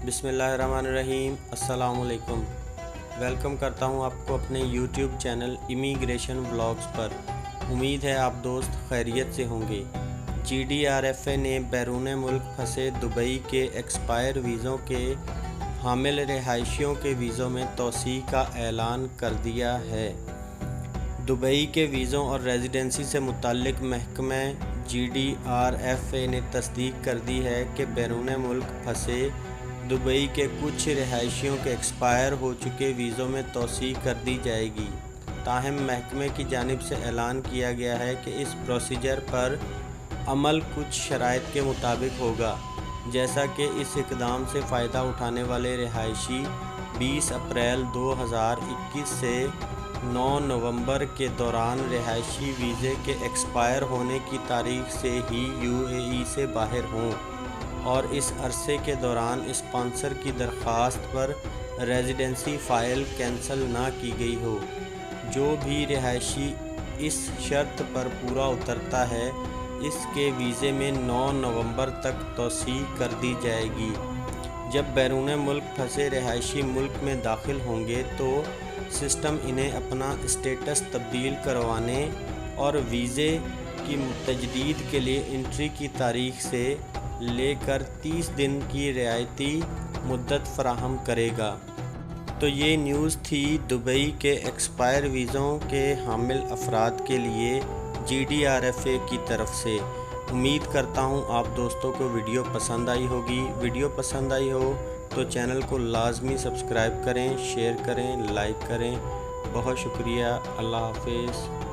بسم اللہ الرحمن الرحیم۔ السلام علیکم۔ ویلکم کرتا ہوں آپ کو اپنے یوٹیوب چینل امیگریشن بلاگز پر۔ امید ہے آپ دوست خیریت سے ہوں گے۔ GDRFA نے بیرون ملک پھنسے دبئی کے ایکسپائر ویزوں کے حامل رہائشیوں کے ویزوں میں توسیع کا اعلان کر دیا ہے۔ دبئی کے ویزوں اور ریزیڈنسی سے متعلق محکمہ GDRFA نے تصدیق کر دی ہے کہ بیرون ملک پھنسے دبئی کے کچھ رہائشیوں کے ایکسپائر ہو چکے ویزوں میں توسیع کر دی جائے گی۔ تاہم محکمے کی جانب سے اعلان کیا گیا ہے کہ اس پروسیجر پر عمل کچھ شرائط کے مطابق ہوگا، جیسا کہ اس اقدام سے فائدہ اٹھانے والے رہائشی 20 اپریل 2021 سے 9 نومبر کے دوران رہائشی ویزے کے ایکسپائر ہونے کی تاریخ سے ہی UAE سے باہر ہوں اور اس عرصے کے دوران اسپانسر کی درخواست پر ریزیڈنسی فائل کینسل نہ کی گئی ہو۔ جو بھی رہائشی اس شرط پر پورا اترتا ہے، اس کے ویزے میں 9 نومبر تک توسیع کر دی جائے گی۔ جب بیرون ملک پھنسے رہائشی ملک میں داخل ہوں گے تو سسٹم انہیں اپنا اسٹیٹس تبدیل کروانے اور ویزے کی تجدید کے لیے انٹری کی تاریخ سے لے کر 30 دن کی رعایتی مدت فراہم کرے گا۔ تو یہ نیوز تھی دبئی کے ایکسپائر ویزوں کے حامل افراد کے لیے GDRFA کی طرف سے۔ امید کرتا ہوں آپ دوستوں کو ویڈیو پسند آئی ہوگی۔ ویڈیو پسند آئی ہو تو چینل کو لازمی سبسکرائب کریں، شیئر کریں، لائک کریں۔ بہت شکریہ۔ اللہ حافظ۔